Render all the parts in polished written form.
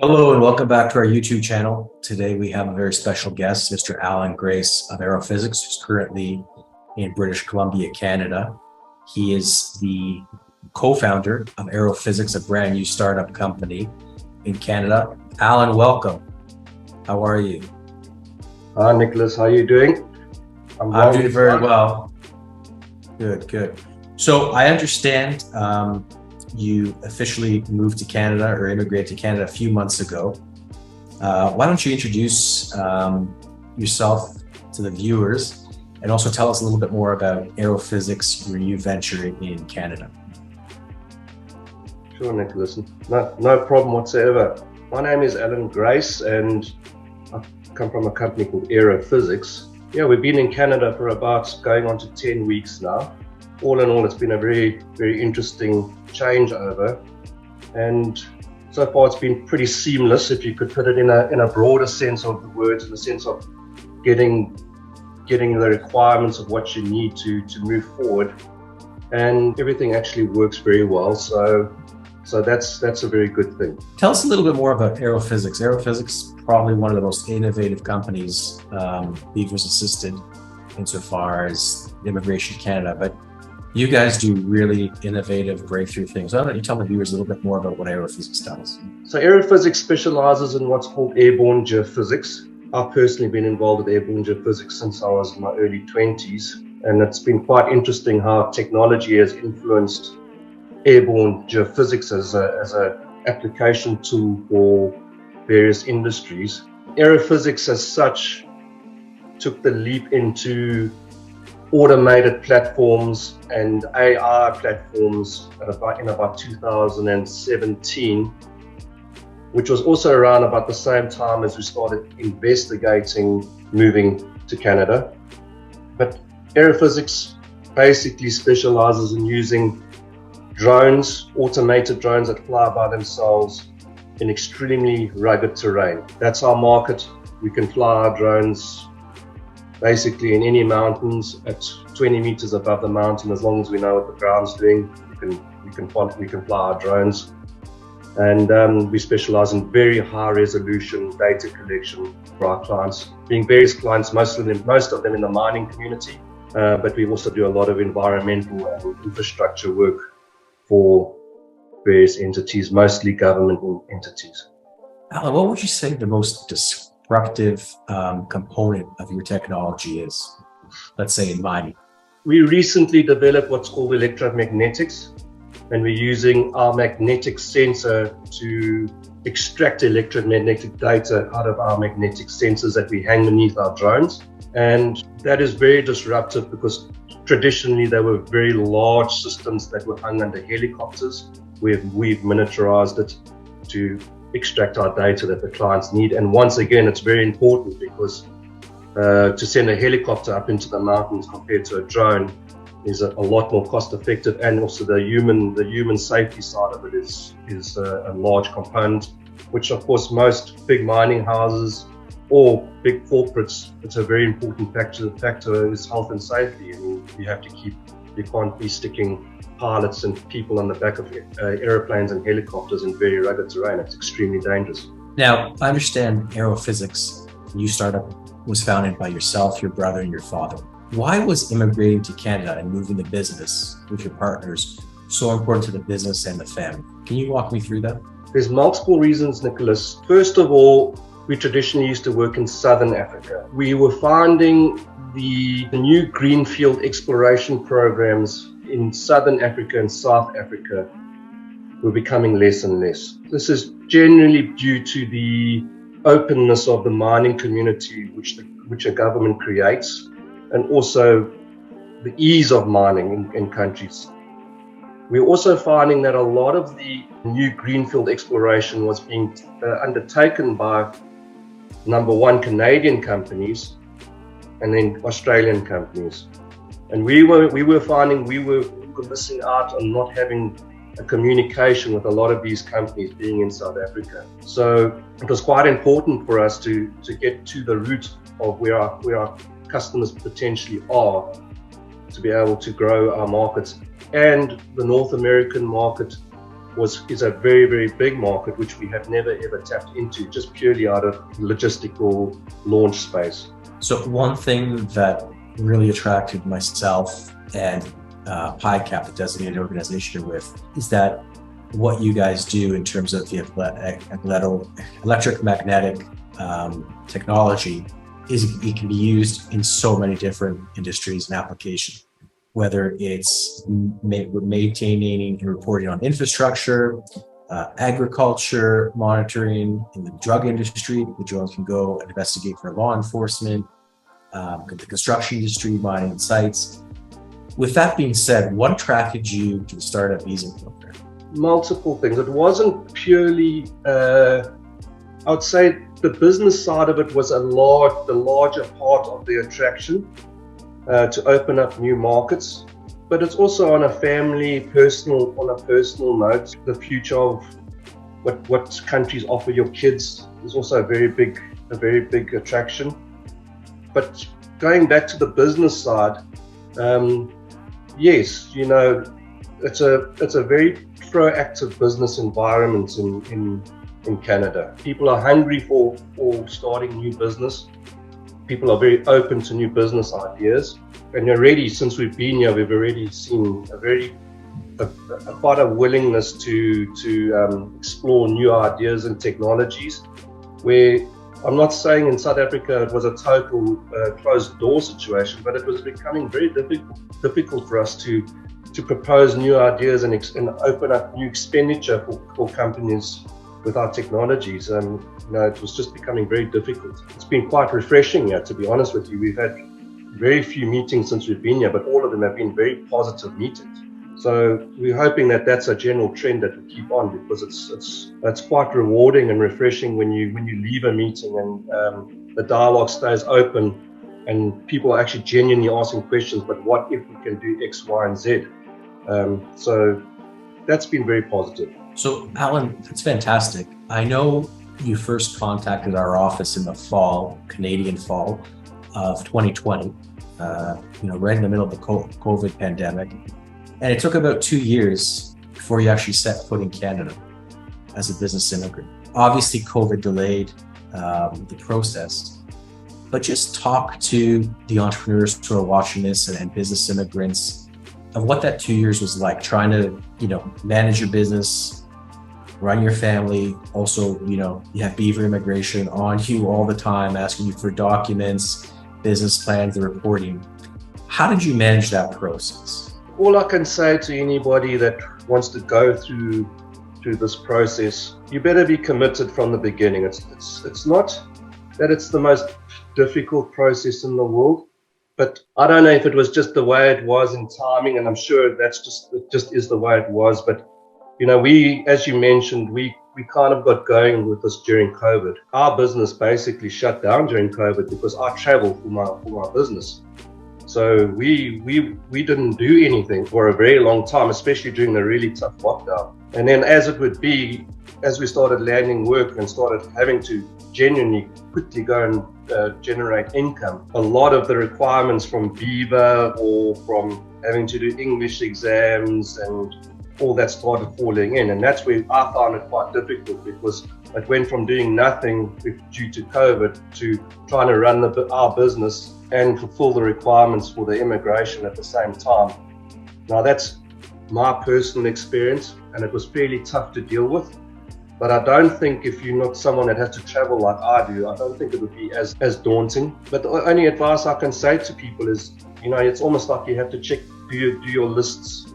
Hello and welcome back to our YouTube channel. Today we have a very special guest, Mr. Allan Grace of AeroPhysX, who's currently in British Columbia, Canada. He is the co-founder of AeroPhysX, a brand new startup company in Canada. Allan, welcome. How are you? Hi, Nicholas. How are you doing? I'm doing very well. Good. So I understand you officially moved to Canada or immigrated to Canada a few months ago. Why don't you introduce yourself to the viewers and also tell us a little bit more about AeroPhysX, your new venture in Canada. Sure, Nicholas. No problem whatsoever. My name is Allan Grace and I come from a company called AeroPhysX. Yeah, we've been in Canada for about going on to 10 weeks now. All in all, it's been a very interesting changeover, and so far it's been pretty seamless, if you could put it in a broader sense of the words, in the sense of getting the requirements of what you need to move forward, and everything actually works very well. So that's a very good thing. Tell us a little bit more about AeroPhysX. AeroPhysX is probably one of the most innovative companies Beaver's assisted insofar as Immigration Canada, but you guys do really innovative breakthrough things. Why don't you tell the viewers a little bit more about what AeroPhysX does? So AeroPhysX specializes in what's called airborne geophysics. I've personally been involved with airborne geophysics since I was in my early 20s, and it's been quite interesting how technology has influenced airborne geophysics as a application tool for various industries. AeroPhysX as such took the leap into automated platforms and AI platforms in about 2017, which was also around about the same time as we started investigating moving to Canada. But AeroPhysX basically specializes in using drones, automated drones that fly by themselves in extremely rugged terrain. That's our market. We can fly our drones basically in any mountains at 20 meters above the mountain. As long as we know what the ground's doing, we can fly our drones. And we specialize in very high resolution data collection for our clients, being various clients, most of them in the mining community, but we also do a lot of environmental and infrastructure work for various entities, mostly government entities. Allan, what would you say the most disruptive component of your technology is, let's say in mining? We recently developed what's called electromagnetics, and we're using our magnetic sensor to extract electromagnetic data out of our magnetic sensors that we hang beneath our drones. And that is very disruptive because traditionally they were very large systems that were hung under helicopters. We've miniaturized it to extract our data that the clients need. And once again, it's very important because to send a helicopter up into the mountains compared to a drone is a lot more cost effective, and also the human safety side of it is a large component, which of course most big mining houses or big corporates, it's a very important factor is health and safety. I mean, you can't be sticking pilots and people on the back of airplanes and helicopters in very rugged terrain. It's extremely dangerous. Now, I understand AeroPhysX, new startup, was founded by yourself, your brother, and your father. Why was immigrating to Canada and moving the business with your partners so important to the business and the family? Can you walk me through that? There's multiple reasons, Nicholas. First of all, we traditionally used to work in Southern Africa. We were finding the new greenfield exploration programs in Southern Africa and South Africa were becoming less and less. This is generally due to the openness of the mining community which a government creates, and also the ease of mining in countries. We're also finding that a lot of the new greenfield exploration was being undertaken by, number one, Canadian companies, and then Australian companies. And we were finding we were missing out on not having a communication with a lot of these companies being in South Africa. So it was quite important for us to get to the root of where our customers potentially are, to be able to grow our markets. And the North American market is a very, very big market, which we have never ever tapped into, just purely out of logistical launch space. So one thing that really attracted myself and PICAP, the designated organization with, is that what you guys do in terms of the electromagnetic technology it can be used in so many different industries and applications, whether it's maintaining and reporting on infrastructure, agriculture, monitoring in the drug industry. The drones can go and investigate for law enforcement, the construction industry, mining sites. With that being said, what attracted you to the startup visa program? Multiple things. It wasn't purely, I would say the business side of it was the larger part of the attraction to open up new markets. But it's also on a personal note, the future of what countries offer your kids is also a very big attraction. But going back to the business side, yes, you know, it's a very proactive business environment in Canada. People are hungry for starting new business. People are very open to new business ideas. And already, since we've been here, we've already seen quite a willingness to explore new ideas and technologies, where I'm not saying in South Africa it was a total closed door situation, but it was becoming very difficult for us to propose new ideas and open up new expenditure for companies with our technologies. You know, it was just becoming very difficult. It's been quite refreshing here, to be honest with you. We've had very few meetings since we've been here, but all of them have been very positive meetings. So we're hoping that that's a general trend that will keep on, because it's quite rewarding and refreshing when you leave a meeting and the dialogue stays open and people are actually genuinely asking questions, but what if we can do X, Y, and Z? So that's been very positive. So Allan, that's fantastic. I know you first contacted our office in the fall, Canadian fall of 2020, right in the middle of the COVID pandemic. And it took about 2 years before you actually set foot in Canada as a business immigrant. Obviously, COVID delayed the process, but just talk to the entrepreneurs who are watching this and business immigrants of what that 2 years was like, trying to, manage your business, run your family. Also, you have Beaver Immigration on you all the time, asking you for documents, business plans, the reporting. How did you manage that process? All I can say to anybody that wants to go through this process, you better be committed from the beginning. It's not that it's the most difficult process in the world, but I don't know if it was just the way it was in timing, and I'm sure it just is the way it was. But we, as you mentioned, we kind of got going with this during COVID. Our business basically shut down during COVID because I travel for my business. So we didn't do anything for a very long time, especially during the really tough lockdown. And then as we started landing work and started having to genuinely quickly go and generate income, a lot of the requirements from Beaver or from having to do English exams and all that started falling in. And that's where I found it quite difficult, because it went from doing nothing due to COVID to trying to run our business and fulfill the requirements for the immigration at the same time. Now that's my personal experience, and it was fairly tough to deal with. But I don't think, if you're not someone that has to travel like I do, I don't think it would be as daunting. But the only advice I can say to people is, it's almost like you have to do your lists,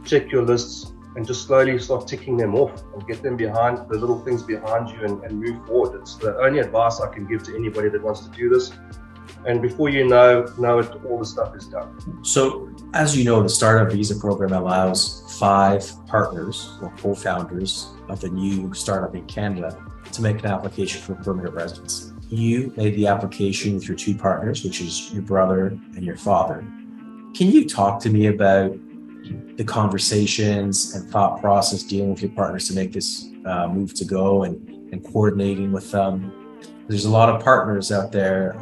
check your lists, and just slowly start ticking them off and get them behind, the little things behind you, and move forward. It's the only advice I can give to anybody that wants to do this. And before you know it, all the stuff is done. So, as you know, the Startup Visa Program allows 5 partners or co-founders of the new startup in Canada to make an application for permanent residency. You made the application with your 2 partners, which is your brother and your father. Can you talk to me about the conversations and thought process dealing with your partners to make this move to go and coordinating with them? There's a lot of partners out there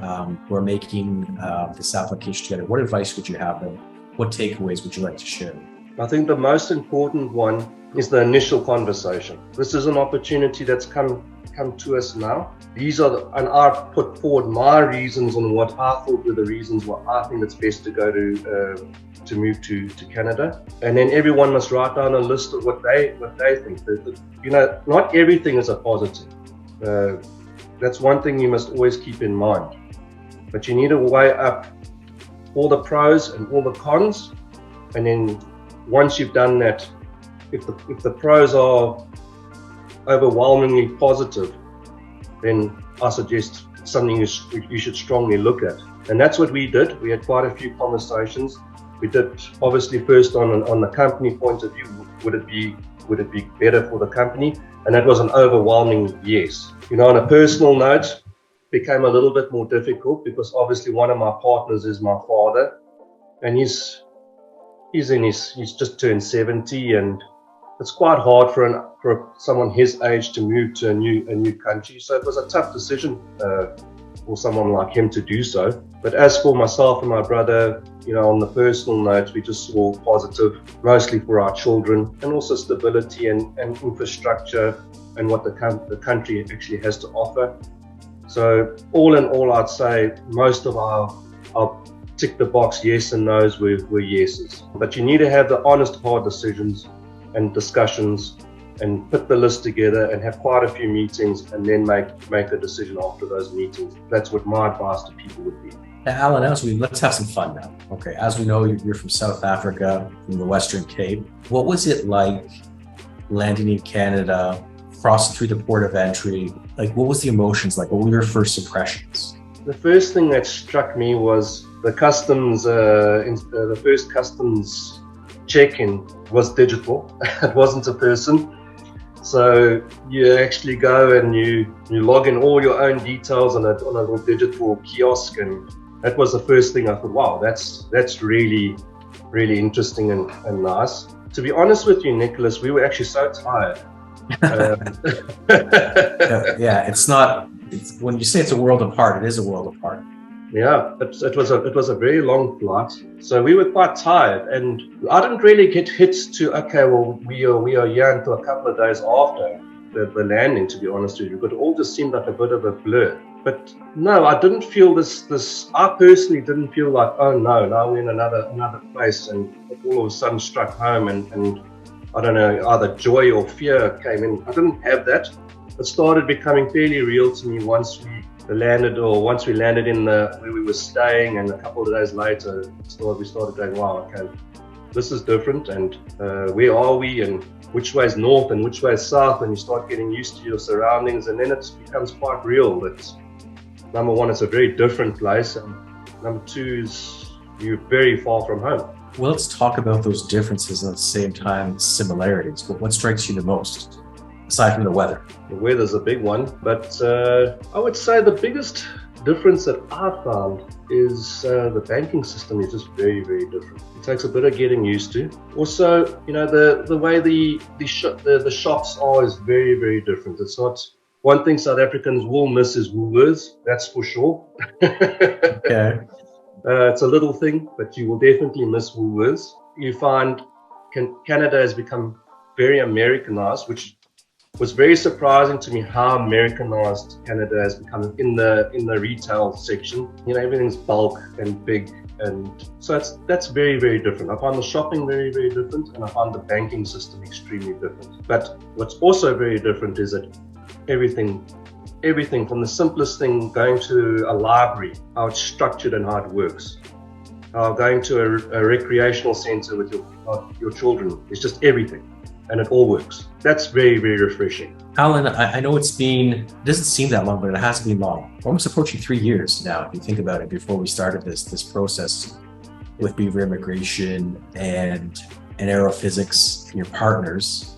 who are making this application together. What advice would you have them? What takeaways would you like to share? I think the most important one is the initial conversation. This is an opportunity that's come to us now. These are and I put forward my reasons on what I thought were the reasons why I think it's best to go to move to Canada. And then everyone must write down a list of what they think. Not everything is a positive. That's one thing you must always keep in mind. But you need to weigh up all the pros and all the cons, and then once you've done that, if the pros are overwhelmingly positive, then I suggest something you should strongly look at. And that's what we did. We had quite a few conversations. We did obviously first on the company point of view, would it be better for the company? And that was an overwhelming yes. On a personal note, became a little bit more difficult because obviously one of my partners is my father, and he's just turned 70, and it's quite hard for someone his age to move to a new country. So it was a tough decision for someone like him to do so. But as for myself and my brother, on the personal note, we just saw positive, mostly for our children, and also stability and infrastructure and what the country actually has to offer. So all in all, I'd say most of our tick the box yes and no's were yeses. But you need to have the honest, hard decisions and discussions and put the list together and have quite a few meetings and then make a decision after those meetings. That's what my advice to people would be. Now, Allan, let's have some fun now. Okay, as we know, you're from South Africa, from the Western Cape. What was it like landing in Canada, crossing through the port of entry? What was the emotions like? What were your first impressions? The first thing that struck me was the customs. The first customs check-in was digital. It wasn't a person. So you actually go and you log in all your own details on a little digital kiosk, and that was the first thing I thought, wow, that's really, really interesting and nice. To be honest with you, Nicholas, we were actually so tired. When you say it's a world apart, it is a world apart. Yeah, it was a very long flight, so we were quite tired, and I didn't really get hit to we are here until a couple of days after the landing, to be honest with you. But it all just seemed like a bit of a blur. But no, I didn't feel this. I personally didn't feel like, oh no, now we're in another place, and it all of a sudden struck home, and I don't know, either joy or fear came in. I didn't have that. It started becoming fairly real to me once we landed in where we were staying, and a couple of days later, we started going, wow, okay, this is different, and where are we, and which way is north and which way is south, and you start getting used to your surroundings, and then it becomes quite real that, number one, it's a very different place, and number two is you're very far from home. Well, let's talk about those differences and at the same time similarities. But what strikes you the most, aside from the weather? The weather's a big one, but I would say the biggest difference that I found is the banking system is just very, very different. It takes a bit of getting used to. Also, the way the shops are is very, very different. It's not one thing South Africans will miss is Woolworths, that's for sure. Okay. It's a little thing, but you will definitely miss Woolworths. You find Canada has become very Americanized, which was very surprising to me how Americanized Canada has become in the retail section. Everything's bulk and big, and so that's very, very different. I find the shopping very, very different, and I find the banking system extremely different. But what's also very different is that everything from the simplest thing, going to a library, how it's structured and how it works, going to a recreational center with your children, it's just everything, and it all works. That's very, very refreshing. Allan, I know it doesn't seem that long, but it has been long. Almost approaching 3 years now, if you think about it, before we started this process with Beaver Immigration and AeroPhysX, your partners,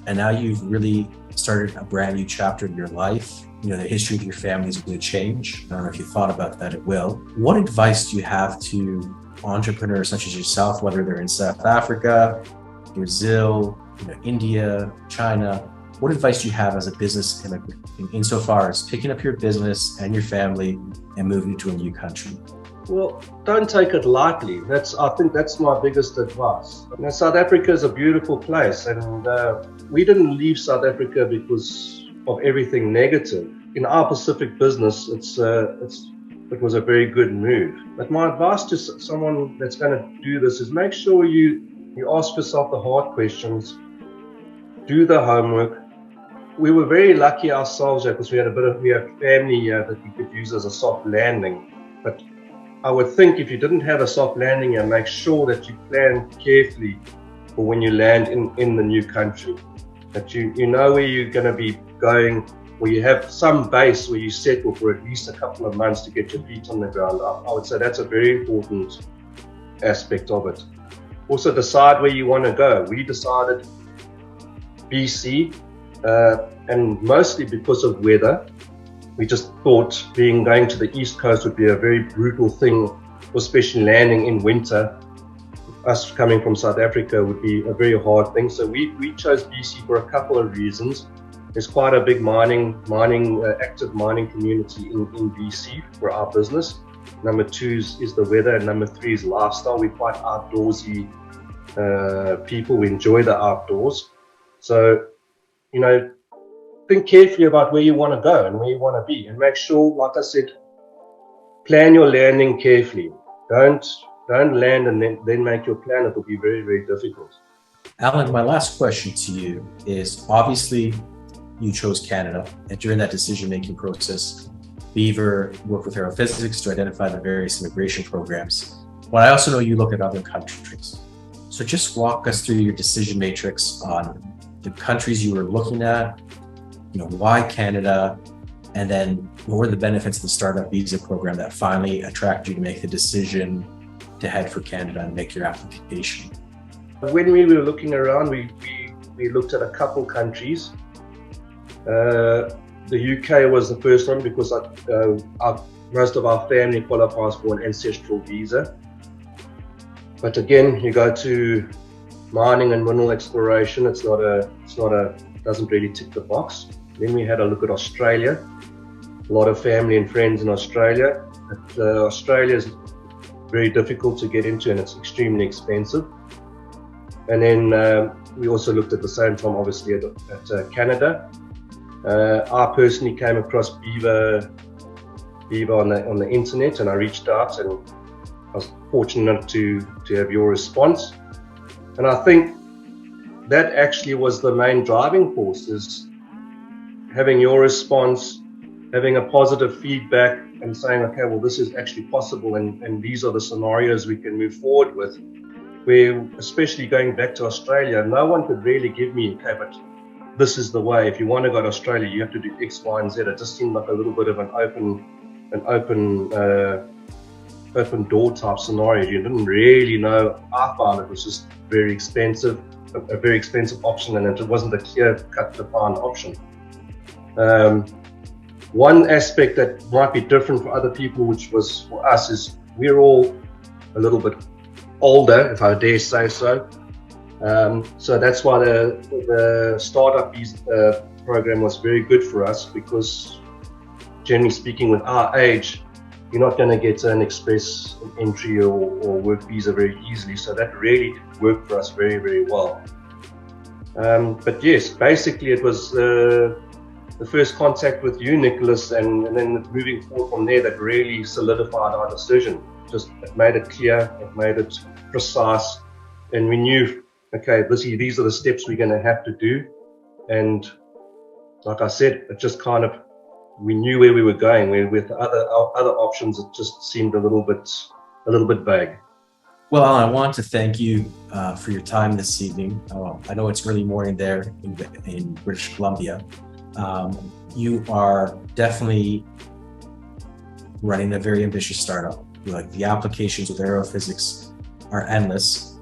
and now you've really started a brand new chapter in your life. The history of your family is going to change. I don't know if you thought about that, it will. What advice do you have to entrepreneurs such as yourself, whether they're in South Africa, Brazil, India, China? What advice do you have as a business immigrant insofar as picking up your business and your family and moving to a new country? Well, don't take it lightly. I think that's my biggest advice. South Africa is a beautiful place, and we didn't leave South Africa because of everything negative. In our Pacific business, it was a very good move. But my advice to someone that's going to do this is make sure you ask yourself the hard questions, do the homework. We were very lucky ourselves because we had family here that we could use as a soft landing. But I would think if you didn't have a soft landing here, make sure that you plan carefully for when you land in the new country. That you know where you're going to be going, where you have some base where you settle for at least a couple of months to get your feet on the ground. I would say that's a very important aspect of it. Also decide where you want to go. We decided BC, and mostly because of weather. We just thought going to the East Coast would be a very brutal thing, especially landing in winter. Us coming from South Africa would be a very hard thing. So we chose BC for a couple of reasons. There's quite a big active mining community in BC for our business. Number two is the weather, and number three is lifestyle. We're quite outdoorsy people. We enjoy the outdoors. So, think carefully about where you want to go and where you want to be, and make sure, like I said, plan your landing carefully. Don't land and then make your plan. It will be very, very difficult. Allan, my last question to you is, obviously you chose Canada, and during that decision-making process, Beaver worked with AeroPhysX to identify the various immigration programs. But I also know you look at other countries. So just walk us through your decision matrix on the countries you were looking at, why Canada, and then what were the benefits of the startup visa program that finally attracted you to make the decision to head for Canada and make your application? When we were looking around, we looked at a couple countries. The UK was the first one because most of our family qualifies for an ancestral visa. But again, you go to mining and mineral exploration, doesn't really tick the box. Then we had a look at Australia. A lot of family and friends in Australia. But Australia is very difficult to get into, and it's extremely expensive. And then we also looked at the same time, obviously, at Canada. I personally came across Beaver on the internet, and I reached out, and I was fortunate to have your response. And I think that actually was the main driving force, is having your response, having a positive feedback, and saying, okay, well, this is actually possible, and these are the scenarios we can move forward with. Where, especially going back to Australia, no one could really give me, okay, but this is the way. If you want to go to Australia, you have to do X, Y, and Z. It just seemed like a little bit of an open door type scenario. You didn't really know. I found it was just very expensive, a very expensive option, and it wasn't a clear-cut defined option. One aspect that might be different for other people, which was for us, is we're all a little bit older, if I dare say so. So that's why the startup program was very good for us, because generally speaking, with our age, you're not going to get an express entry or work visa very easily. So that really worked for us very, very well. But yes, basically it was the first contact with you, Nicholas, and then moving forward from there, that really solidified our decision. It made it clear, it made it precise, and we knew, okay, these are the steps we're going to have to do. And like I said, it just we knew where we were going. With other options, it just seemed a little bit vague. Well, Allan, I want to thank you for your time this evening. I know it's early morning there in British Columbia. You are definitely running a very ambitious startup. The applications with AeroPhysX are endless.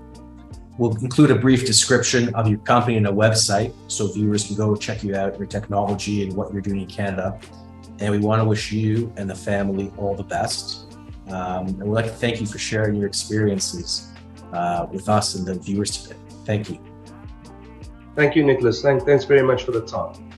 We'll include a brief description of your company and a website so viewers can go check you out, your technology, and what you're doing in Canada. And we want to wish you and the family all the best. And we'd like to thank you for sharing your experiences with us and the viewers today. Thank you. Thank you, Nicholas. Thanks very much for the time.